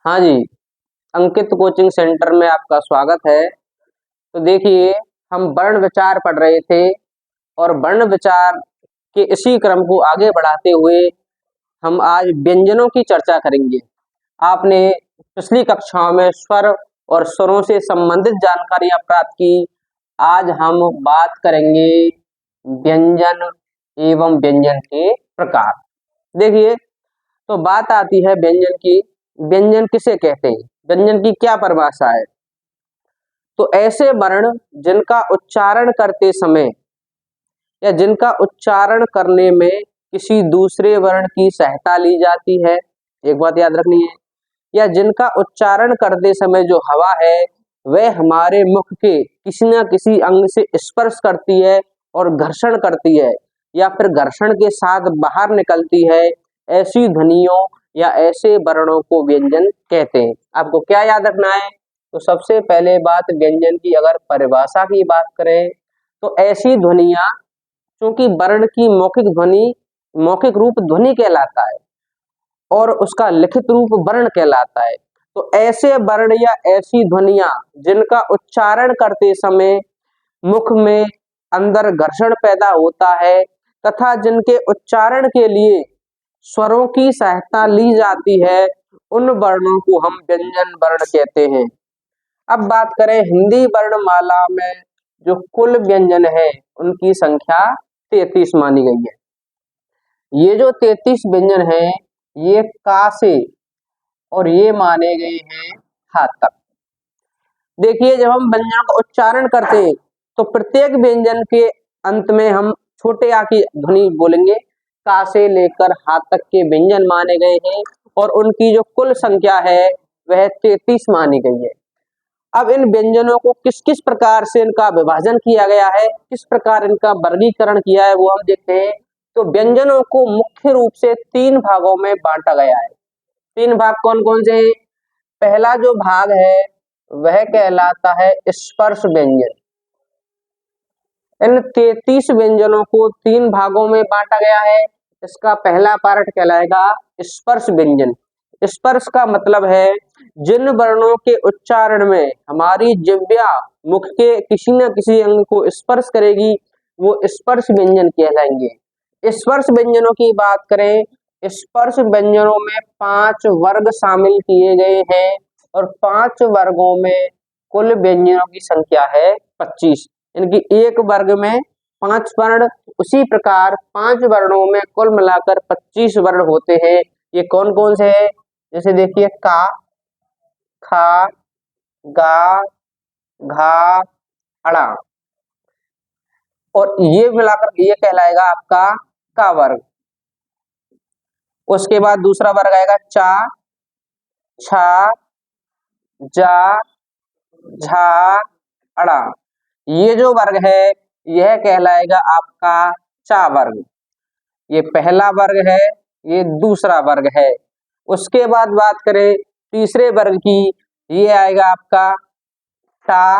हाँ जी, अंकित coaching centre में आपका स्वागत है। तो देखिए, हम वर्ण विचार पढ़ रहे थे और वर्ण विचार के इसी क्रम को आगे बढ़ाते हुए हम आज व्यंजनों की चर्चा करेंगे। आपने पिछली कक्षाओं में स्वर और स्वरों से संबंधित जानकारियां प्राप्त की। आज हम बात करेंगे व्यंजन एवं व्यंजन के प्रकार। देखिए, तो बात आती है व्यंजन की। व्यंजन किसे कहते हैं? व्यंजन की क्या परिभाषा है? तो ऐसे वर्ण जिनका उच्चारण करते समय या जिनका उच्चारण करने में किसी दूसरे वर्ण की सहायता ली जाती है, एक बात याद रखनी है, या जिनका उच्चारण करते समय जो हवा है वह हमारे मुख के किसी न किसी अंग से स्पर्श करती है और घर्षण करती है या फिर घर्षण के साथ बाहर निकलती है, ऐसी ध्वनियों या ऐसे वर्णों को व्यंजन कहते हैं। आपको क्या याद रखना है? तो सबसे पहले बात व्यंजन की अगर परिभाषा की बात करें तो ऐसी ध्वनियां, क्योंकि वर्ण की मौखिक रूप ध्वनि कहलाता है और उसका लिखित रूप वर्ण कहलाता है। तो ऐसे वर्ण या ऐसी ध्वनियां जिनका उच्चारण करते समय मुख में अंदर घर्षण पैदा होता है तथा जिनके उच्चारण के लिए स्वरों की सहायता ली जाती है, उन वर्णों को हम व्यंजन वर्ण कहते हैं। अब बात करें हिंदी वर्णमाला में जो कुल व्यंजन है उनकी संख्या 33 मानी गई है। ये जो 33 व्यंजन है ये का से और ये माने गए हैं हा तक। देखिए, जब हम व्यंजन का उच्चारण करते हैं तो प्रत्येक व्यंजन के अंत में हम छोटे आ की ध्वनि बोलेंगे। का से लेकर हा तक के व्यंजन माने गए हैं और उनकी जो कुल संख्या है वह 33 मानी गई है। अब इन व्यंजनों को किस किस प्रकार से इनका विभाजन किया गया है, किस प्रकार इनका वर्गीकरण किया है, वो हम देखते हैं। तो व्यंजनों को मुख्य रूप से 3 भागों में बांटा गया है। 3 भाग कौन कौन से हैं? पहला जो भाग है वह कहलाता है स्पर्श व्यंजन। इन 33 व्यंजनों को 3 भागों में बांटा गया है। इसका पहला पार्ट कहलाएगा स्पर्श व्यंजन। स्पर्श का मतलब है जिन वर्णों के उच्चारण में हमारी जिह्वा मुख के किसी न किसी अंग को स्पर्श करेगी वो स्पर्श व्यंजन कहलाएंगे। स्पर्श व्यंजनों की बात करें, स्पर्श व्यंजनों में 5 वर्ग शामिल किए गए हैं और 5 वर्गों में कुल व्यंजनों की संख्या है 25। इनकी एक वर्ग में 5 वर्ण, उसी प्रकार 5 वर्णों में कुल मिलाकर 25 वर्ण होते हैं। ये कौन कौन से हैं? जैसे देखिए, का, खा, गा, घा, अड़ा, और ये मिलाकर ये कहलाएगा आपका का वर्ग। उसके बाद दूसरा वर्ग आएगा चा, छा, जा, झा, अड़ा। ये जो वर्ग है यह कहलाएगा आपका चा वर्ग। ये पहला वर्ग है, ये दूसरा वर्ग है। उसके बाद बात करें तीसरे वर्ग की, ये आएगा आपका टा,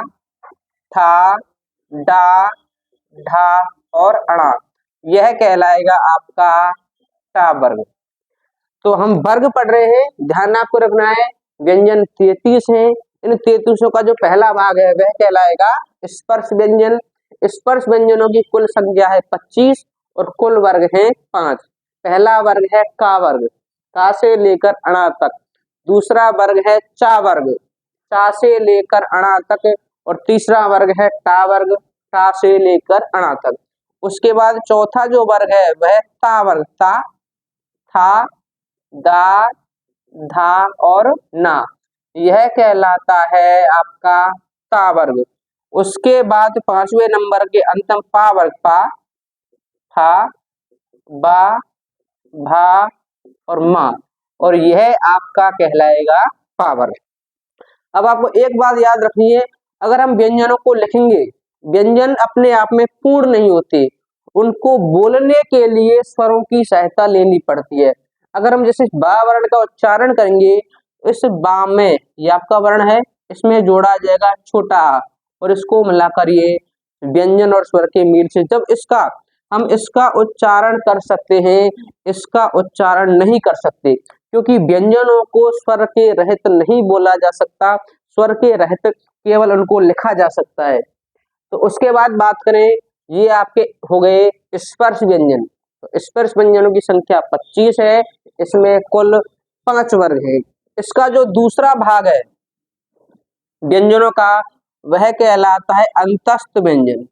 ठा, डा, ढा और अणा। यह कहलाएगा आपका टा वर्ग। तो हम वर्ग पढ़ रहे हैं, ध्यान आपको रखना है। व्यंजन 33 हैं। इन 33 का जो पहला भाग है वह कहलाएगा स्पर्श व्यंजन। स्पर्श व्यंजनों की कुल संख्या है 25 और कुल वर्ग है 5। पहला वर्ग है का वर्ग, का से लेकर अणा तक। दूसरा वर्ग है चा वर्ग, चा से लेकर अणा तक। और तीसरा वर्ग है टा वर्ग, टा से लेकर अणा तक। उसके बाद चौथा जो वर्ग है वह ता वर्ग, ता, था, दा, धा और ना। यह कहलाता है आपका ता वर्ग। उसके बाद 5वें नंबर के अंतम पा वर्ग, पा, फा, बा, भा और मा, और यह आपका कहलाएगा पा वर्ग। अब आपको एक बात याद रखनी है, अगर हम व्यंजनों को लिखेंगे, व्यंजन अपने आप में पूर्ण नहीं होते, उनको बोलने के लिए स्वरों की सहायता लेनी पड़ती है। अगर हम जैसे बा वर्ण का उच्चारण करेंगे, इस बा में ये आपका वर्ण है, इसमें जोड़ा जाएगा छोटा आ और इसको मिलाकर ये व्यंजन और स्वर के मेल से जब हम इसका उच्चारण कर सकते हैं, इसका उच्चारण नहीं कर सकते। क्योंकि व्यंजनों को स्वर के रहित नहीं बोला जा सकता, स्वर के रहित केवल उनको लिखा जा सकता है। तो उसके बाद बात करें, ये आपके हो गए स्पर्श व्यंजन। तो स्पर्श व्यंजनों की संख्या 25 है, इसमें कुल 5 वर्ग है। इसका जो दूसरा भाग है व्यंजनों का, वह कहलाता है अंतस्थ व्यंजन।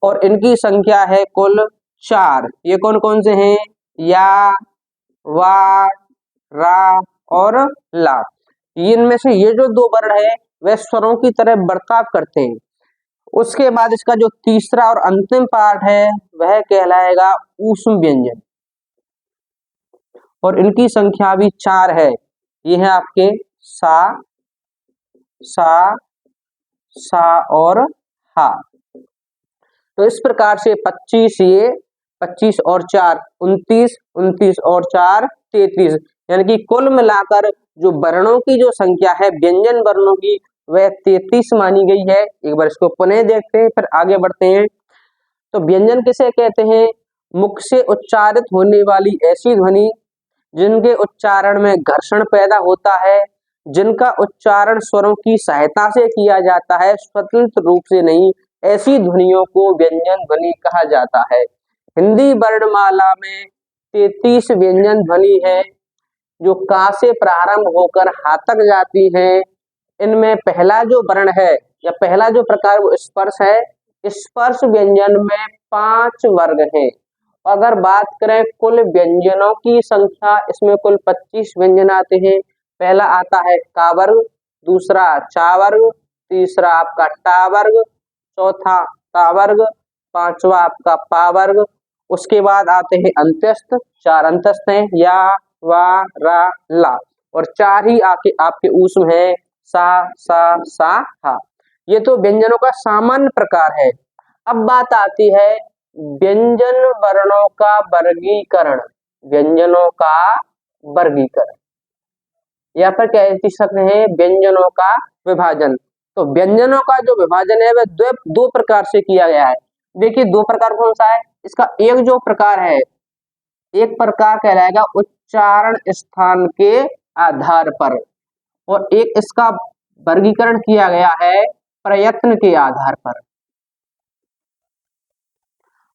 और इनकी संख्या है कुल 4। ये कौन कौन से हैं? या, वा, रा और ला। इनमें से ये जो 2 वर्ण है वह स्वरों की तरह बर्ताव करते हैं। उसके बाद इसका जो तीसरा और अंतिम पार्ट है वह कहलाएगा ऊष्म व्यंजन, और इनकी संख्या भी 4 है। ये है आपके सा, सा, सा और हा। तो इस प्रकार से 25, ये 25 और 4 29, 29 और 4 33, यानी कि कुल मिलाकर जो वर्णों की जो संख्या है व्यंजन वर्णों की, वह 33 मानी गई है। एक बार इसको पुनः देखते हैं, फिर आगे बढ़ते हैं। तो व्यंजन किसे कहते हैं? मुख से उच्चारित होने वाली ऐसी ध्वनि जिनके उच्चारण में घर्षण पैदा होता है, जिनका उच्चारण स्वरों की सहायता से किया जाता है, स्वतंत्र रूप से नहीं, ऐसी ध्वनियों को व्यंजन ध्वनि कहा जाता है। हिंदी वर्णमाला में 33 व्यंजन ध्वनि है, जो का से प्रारंभ होकर हा तक जाती हैं। इनमें पहला जो वर्ण है या पहला जो प्रकार वो स्पर्श है। स्पर्श व्यंजन में 5 वर्ग हैं। अगर बात करें कुल व्यंजनों की संख्या, इसमें कुल 25 व्यंजन आते हैं। पहला आता है का वर्ग, दूसरा चा वर्ग, तीसरा आपका टा वर्ग, चौथा ता वर्ग, पांचवा आपका पा वर्ग। उसके बाद आते हैं अंत्यस्थ, 4 अंत्यस्थ हैं, या, वा, रा, ला, और 4 ही आपके ऊष्म है, सा, हा। ये तो व्यंजनों का सामान्य प्रकार है। अब बात आती है व्यंजन वर्णों का वर्गीकरण। व्यंजनों का वर्गीकरण, या फिर कह सकते हैं व्यंजनों का विभाजन। तो व्यंजनों का जो विभाजन है वह 2 प्रकार से किया गया है। देखिए 2 प्रकार कौन सा है? इसका एक जो प्रकार है, एक प्रकार कहलाएगा उच्चारण स्थान के आधार पर, और एक इसका वर्गीकरण किया गया है प्रयत्न के आधार पर।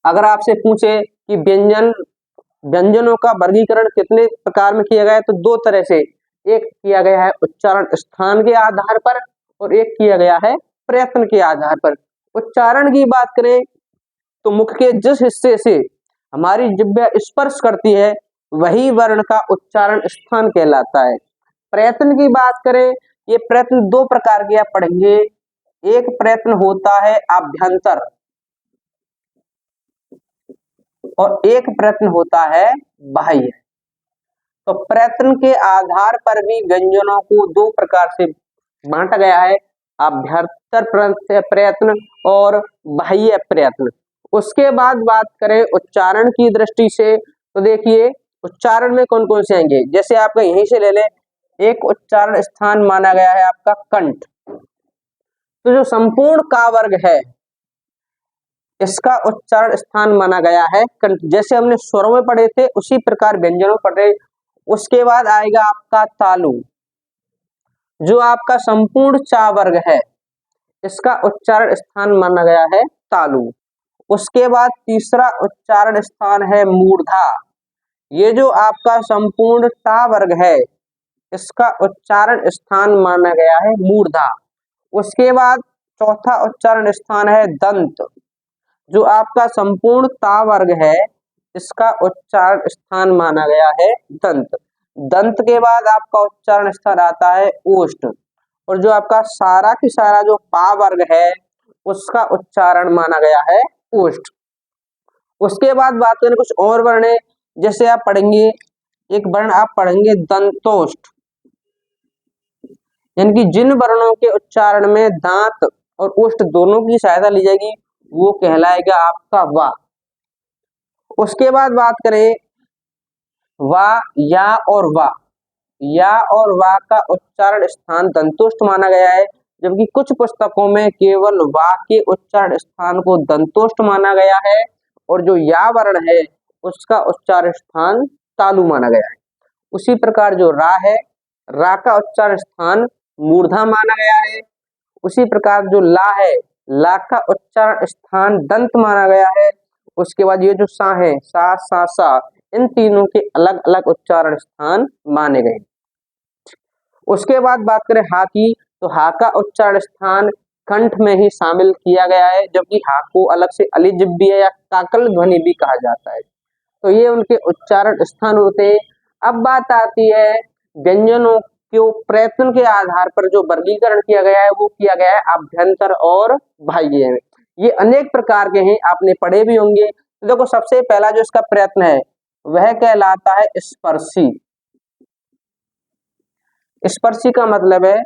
अगर आपसे पूछे कि व्यंजनों का वर्गीकरण कितने प्रकार में किया गया है, तो 2 तरह से, एक किया गया है उच्चारण स्थान के आधार पर, और एक किया गया है प्रयत्न के आधार पर। उच्चारण की बात करें तो मुख के जिस हिस्से से हमारी जिह्वा स्पर्श करती है वही वर्ण का उच्चारण स्थान कहलाता है। प्रयत्न की बात करें, ये प्रयत्न 2 प्रकार के आप पढ़ेंगे। एक प्रयत्न होता है आभ्यंतर, और एक प्रयत्न होता है बाह्य। तो प्रयत्न के आधार पर भी व्यंजनों को 2 प्रकार से बांटा गया है, आभ्यंतर प्रयत्न और बाह्य प्रयत्न। उसके बाद बात करें उच्चारण की दृष्टि से, तो देखिए उच्चारण में कौन कौन से आएंगे। जैसे आपका यहीं से ले लें, एक उच्चारण स्थान माना गया है आपका कंठ। तो जो संपूर्ण का वर्ग है इसका उच्चारण स्थान माना गया है कंठ। जैसे हमने स्वरों में पढ़े थे उसी प्रकार व्यंजनों पढ़े। उसके बाद आएगा आपका तालु, जो आपका संपूर्ण चा वर्ग है, इसका उच्चारण स्थान माना गया है तालु। उसके बाद तीसरा उच्चारण स्थान है मूर्धा, ये जो आपका संपूर्ण टा वर्ग है इसका उच्चारण स्थान माना गया है मूर्धा। उसके बाद चौथा उच्चारण स्थान है दंत, जो आपका संपूर्ण ता वर्ग है इसका उच्चारण स्थान माना गया है दंत। दंत के बाद आपका उच्चारण स्थान आता है ओष्ठ, और जो आपका सारा की सारा जो पा वर्ग है उसका उच्चारण माना गया है ओष्ठ। उसके बाद बात करें कुछ और वर्ण है, जैसे आप पढ़ेंगे एक वर्ण आप पढ़ेंगे दंतोष्ठ, यानी कि जिन वर्णों के उच्चारण में दांत और ओष्ठ दोनों की सहायता ली जाएगी वो कहलाएगा आपका वा। उसके बाद बात करें वा, या और वा। या और वा का उच्चारण स्थान दंतोष्ठ माना गया है, जबकि कुछ पुस्तकों में केवल वा के उच्चारण स्थान को दंतोष्ठ माना गया है और जो या वर्ण है उसका उच्चारण स्थान तालु माना गया है। उसी प्रकार जो रा है, रा का उच्चारण स्थान मूर्धा माना गया है। उसी प्रकार जो ला है, ला का उच्चारण स्थान दंत माना गया है। उसके बाद ये जो सा है, सा सा सा, इन तीनों के अलग अलग उच्चारण स्थान माने गए। उसके बाद बात करें हा की, तो हा का उच्चारण स्थान कंठ में ही शामिल किया गया है, जबकि हा को अलग से अलिजिह्वीय या काकल ध्वनि भी कहा जाता है। तो ये उनके उच्चारण स्थान होते हैं। अब बात आती है व्यंजनों के प्रयत्न के आधार पर जो वर्गीकरण किया गया है वो किया गया है आभ्यंतर और बाह्य। ये अनेक प्रकार के हैं, आपने पढ़े भी होंगे। तो देखो सबसे पहला जो इसका प्रयत्न है वह कहलाता है स्पर्शी। स्पर्शी का मतलब है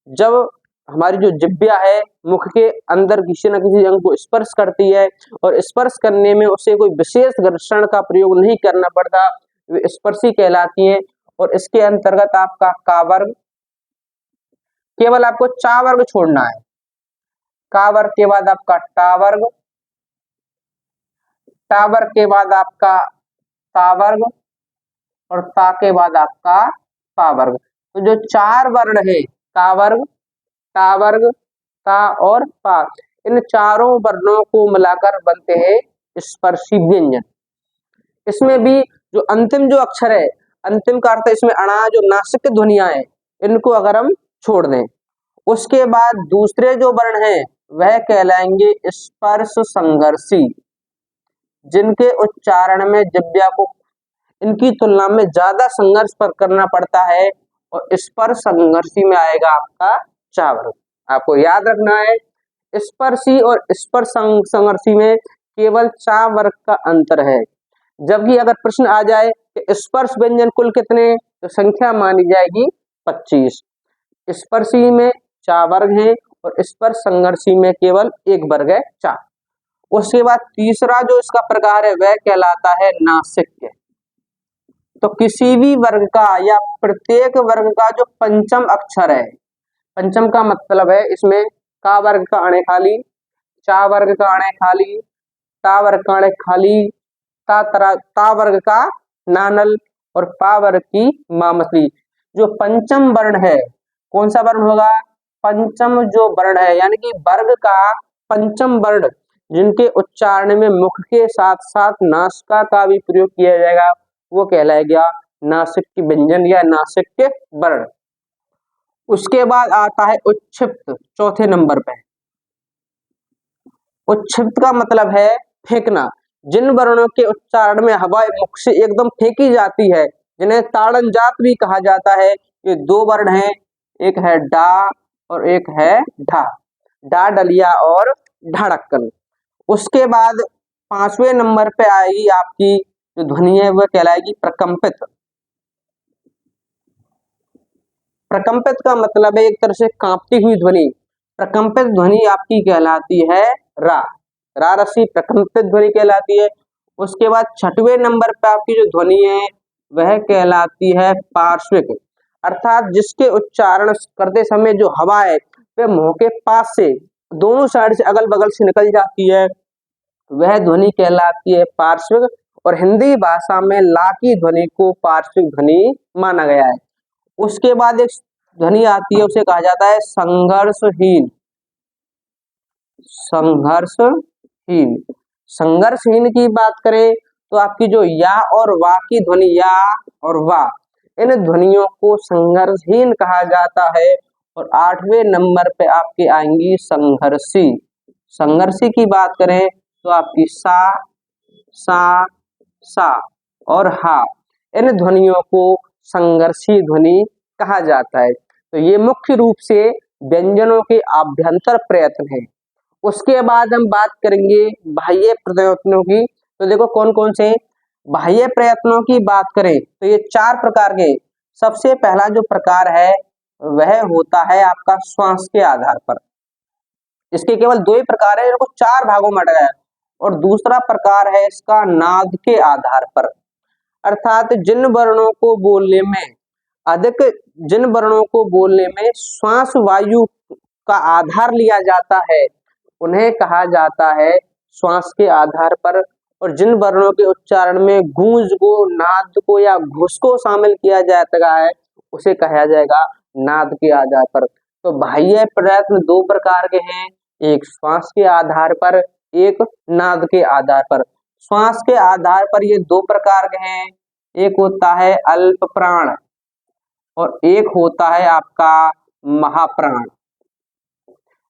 जब हमारी जो जिह्वा है मुख के अंदर किसी न किसी अंग को स्पर्श करती है और स्पर्श करने में उसे कोई विशेष घर्षण का प्रयोग नहीं करना पड़ता, वे स्पर्शी कहलाती है। और इसके अंतर्गत आपका का वर्ग, केवल आपको चा वर्ग छोड़ना है। का वर्ग के बाद आपका टा वर्ग, टा वर्ग के बाद आपका ता वर्ग और ता के बाद आपका पा वर्ग। तो जो चार वर्ण है का वर्ग, टा वर्ग, ता और पा, इन चारों वर्णों को मिलाकर बनते हैं स्पर्शी व्यंजन। इसमें भी जो अंतिम जो अक्षर है, अंतिम का अर्थ इसमें अणा जो नासिक ध्वनियां हैं इनको अगर हम छोड़ दें, उसके बाद दूसरे जो वर्ण हैं वह कहलाएंगे स्पर्श संघर्षी, जिनके उच्चारण में जिह्वा को इनकी तुलना में ज्यादा संघर्ष पर करना पड़ता है। और स्पर्श संघर्षी में आएगा आपका चा वर्ग। आपको याद रखना है स्पर्शी और स्पर्श संघर्षी में केवल चा वर्ग का अंतर है। जबकि अगर प्रश्न आ जाए कि स्पर्श व्यंजन कुल कितने, तो संख्या मानी जाएगी 25। स्पर्शी में चा वर्ग है और स्पर्श संघर्षी में केवल एक वर्ग है चा। उसके बाद तीसरा जो इसका प्रकार है वह कहलाता है नासिक्य। तो किसी भी वर्ग का या प्रत्येक वर्ग का जो पंचम अक्षर है, पंचम का मतलब है इसमें का वर्ग का अणे खाली, चा वर्ग का अणे खाली, ता वर्ग का अणे खाली, ता वर्ग का नानल और पा वर्ग की मामसली। जो पंचम वर्ण है कौन सा वर्ण होगा, पंचम जो वर्ण है यानी कि वर्ग का पंचम वर्ण जिनके उच्चारण में मुख के साथ साथ नासिका का भी प्रयोग किया जाएगा वो कहलाएगा नासिक्य व्यंजन या नासिक्य वर्ण। उसके बाद आता है उच्छिप्त, चौथे नंबर पे। उच्छिप्त का मतलब है फेंकना। जिन वर्णों के उच्चारण में हवा मुख से एकदम फेंकी जाती है, जिन्हें ताड़न जात भी कहा जाता है। ये दो वर्ण हैं, एक है डा और एक है ढा, डा डलिया और ढाड़क्कन। उसके बाद पांचवें नंबर पे आएगी आपकी जो ध्वनि है वह कहलाएगी प्रकंपित। प्रकंपित का मतलब है एक तरह से कांपती हुई ध्वनि। प्रकंपित ध्वनि आपकी कहलाती है रा, रा रसी प्रकंपित ध्वनि कहलाती है। उसके बाद छठवें नंबर पे आपकी जो ध्वनि है वह कहलाती है पार्श्विक, अर्थात जिसके उच्चारण करते समय जो हवा है वह मुंह के पास से दोनों साइड से अगल बगल से निकल जाती है, वह ध्वनि कहलाती है पार्श्विक। और हिंदी भाषा में ला की ध्वनि को पार्श्विक ध्वनि माना गया है। उसके बाद एक ध्वनि आती है उसे कहा जाता है संघर्षहीन। संघर्षहीन, संघर्षहीन की बात करें तो आपकी जो या और वा की ध्वनि, या और वा, इन ध्वनियों को संघर्षहीन कहा जाता है। और आठवें नंबर पे आपके आएंगी संघर्षी। संघर्षी की बात करें तो आपकी सा, सा, सा और हा, इन ध्वनियों को संघर्षी ध्वनि कहा जाता है। तो ये मुख्य रूप से व्यंजनों के आभ्यंतर प्रयत्न है। उसके बाद हम बात करेंगे बाह्य प्रयत्नों की। तो देखो कौन कौन से बाह्य प्रयत्नों की बात करें तो ये चार प्रकार के। सबसे पहला जो प्रकार है वह होता है आपका श्वास के आधार पर। इसके केवल दो ही प्रकार है, इनको चार भागों में बांटा गया है। और दूसरा प्रकार है इसका नाद के आधार पर, अर्थात जिन वर्णों को बोलने में जिन वर्णों को बोलने में श्वास वायु का आधार लिया जाता है उन्हें कहा जाता है श्वास के आधार पर। और जिन वर्णों के उच्चारण में गूंज को, नाद को या घुस को शामिल किया जाता है उसे कहा जाएगा नाद के आधार पर। तो बाह्य प्रयत्न दो प्रकार के हैं, एक श्वास के आधार पर, एक नाद के आधार पर। श्वास के आधार पर ये दो प्रकार के हैं, एक होता है अल्प प्राण और एक होता है आपका महाप्राण।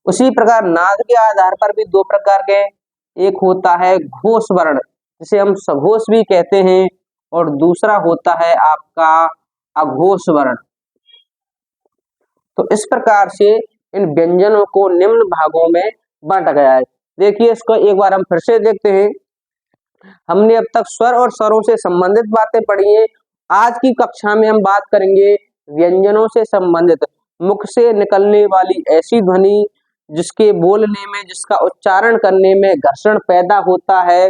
उसी प्रकार नाद के आधार पर भी दो प्रकार के, एक होता है घोष वर्ण जिसे हम सघोष भी कहते हैं और दूसरा होता है आपका अघोष वर्ण। तो इस प्रकार से इन व्यंजनों को निम्न भागों में बांटा गया है। देखिए इसको एक बार हम फिर से देखते हैं। हमने अब तक स्वर और स्वरों से संबंधित बातें पढ़ी हैं। आज की कक्षा में हम बात करेंगे व्यंजनों से संबंधित, मुख से निकलने वाली ऐसी ध्वनि जिसके बोलने में, जिसका उच्चारण करने में घर्षण पैदा होता है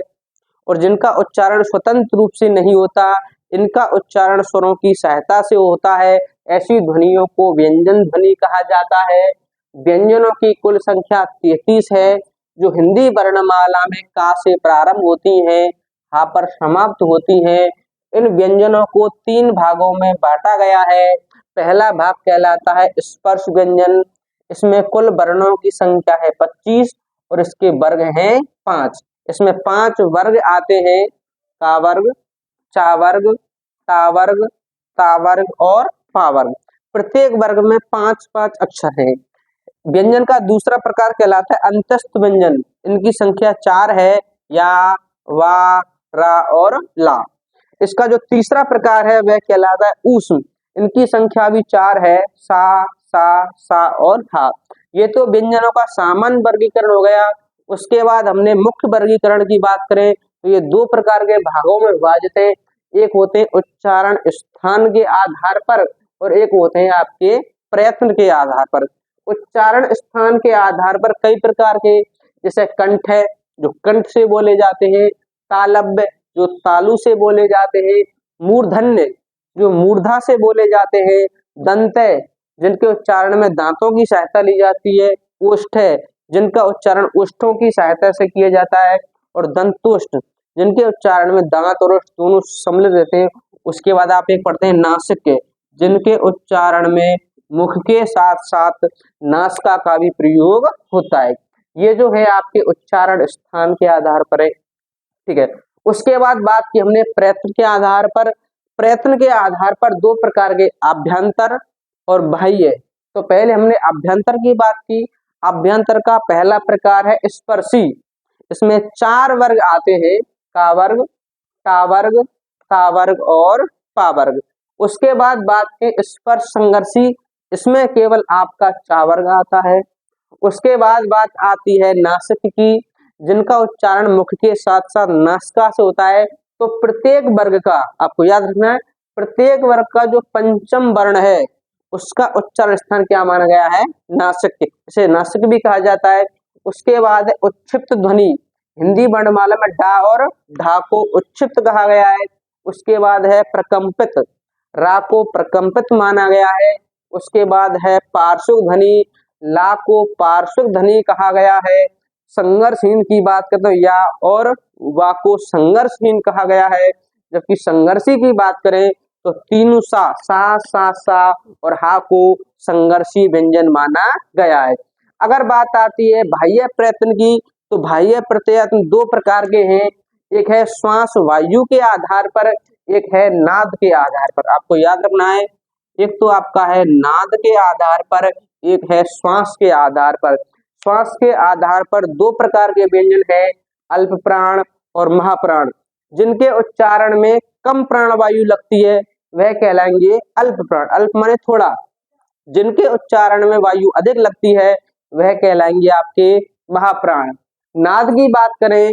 और जिनका उच्चारण स्वतंत्र रूप से नहीं होता, इनका उच्चारण स्वरों की सहायता से होता है, ऐसी ध्वनियों को व्यंजन ध्वनि कहा जाता है। व्यंजनों की कुल संख्या 33 है, जो हिंदी वर्णमाला में का से प्रारंभ होती हैं, हा पर समाप्त होती हैं। इन व्यंजनों को तीन भागों में बांटा गया है। पहला भाग कहलाता है स्पर्श व्यंजन, इसमें कुल वर्णों की संख्या है 25 और इसके वर्ग हैं 5। इसमें 5 वर्ग आते हैं, का वर्ग, चा वर्ग, ता वर्ग, ता वर्ग और पा वर्ग। प्रत्येक वर्ग में 5-5 अक्षर हैं। व्यंजन का दूसरा प्रकार कहलाता है अंतस्थ व्यंजन, इनकी संख्या 4 है, या, वा, रा और ला। इसका जो तीसरा प्रकार है वह कहलाता है ऊष्म, इनकी संख्या भी 4 है, सा, सा और हा। ये तो व्यंजनों का सामान्य वर्गीकरण हो गया। उसके बाद हमने मुख्य वर्गीकरण की बात करें तो ये दो प्रकार के भागों में विभाजित है। एक होते हैं उच्चारण स्थान के आधार पर और एक होते हैं आपके प्रयत्न के आधार पर। उच्चारण स्थान के आधार पर कई प्रकार के, जैसे कंठ है जो कंठ से बोले जाते हैं, तालव्य जो तालु से बोले जाते हैं, मूर्धन्य जो मूर्धा से बोले जाते हैं, दंतय जिनके उच्चारण में दांतों की सहायता ली जाती है, ओष्ठ है जिनका उच्चारण ओष्ठों की सहायता से किया जाता है, और दंतोष्ठ जिनके उच्चारण में दांत और ओष्ठ दोनों सम्मिलित रहते हैं। उसके बाद आप एक पढ़ते हैं नासिक, जिनके उच्चारण में मुख के साथ साथ नासिका का भी प्रयोग होता है। ये जो है आपके उच्चारण स्थान के आधार पर है, ठीक है। उसके बाद बात की हमने प्रयत्न के आधार पर। प्रयत्न के आधार पर दो प्रकार के, आभ्यंतर और बाह्य। तो पहले हमने आभ्यंतर की बात की। आभ्यंतर का पहला प्रकार है स्पर्शी, इसमें 4 वर्ग आते हैं, का वर्ग, टा वर्ग, ता वर्ग और पा वर्ग। उसके बाद बात की स्पर्श संघर्षी, इसमें केवल आपका चा वर्ग आता है। उसके बाद बात आती है नासिक की, जिनका उच्चारण मुख के साथ साथ नासिका से होता है। तो प्रत्येक वर्ग का आपको याद रखना है, प्रत्येक वर्ग का जो पंचम वर्ण है उसका उच्चारण स्थान क्या माना गया है, नासिक, इसे नासिक भी कहा जाता है। उसके बाद उच्छिप्त ध्वनि, हिंदी वर्णमाला में डा और ढा को उच्छिप्त कहा गया है। उसके बाद है प्रकंपित, रा को प्रकंपित माना गया है। उसके बाद है पार्श्व ध्वनि, ला को पार्श्व ध्वनि कहा गया है। संघर्षहीन की बात करें तो या और वा को संघर्षहीन कहा गया है। जबकि संघर्षी की बात करें तो तीनों सा और हा को संघर्षी व्यंजन माना गया है। अगर बात आती है बाह्य प्रयत्न की, तो बाह्य प्रयत्न दो प्रकार के हैं, एक है श्वास वायु के आधार पर, एक है नाद के आधार पर। आपको याद रखना है, एक तो आपका है नाद के आधार पर, एक है श्वास के आधार पर। श्वास के आधार पर दो प्रकार के व्यंजन है, अल्प प्राण और महाप्राण। जिनके उच्चारण में कम प्राणवायु लगती है वह कहलाएंगे अल्प प्राण, अल्प माने थोड़ा। जिनके उच्चारण में वायु अधिक लगती है वह कहलाएंगे आपके महाप्राण। नाद की बात करें,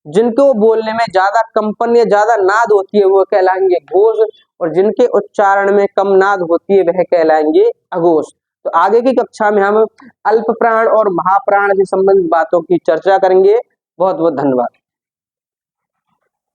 जिनको बोलने में ज्यादा कंपन या ज्यादा नाद होती है वो कहलाएंगे घोष, और जिनके उच्चारण में कम नाद होती है वह कहलाएंगे अघोष। तो आगे की कक्षा में हम अल्प प्राण और महाप्राण से संबंधित बातों की चर्चा करेंगे। बहुत बहुत धन्यवाद।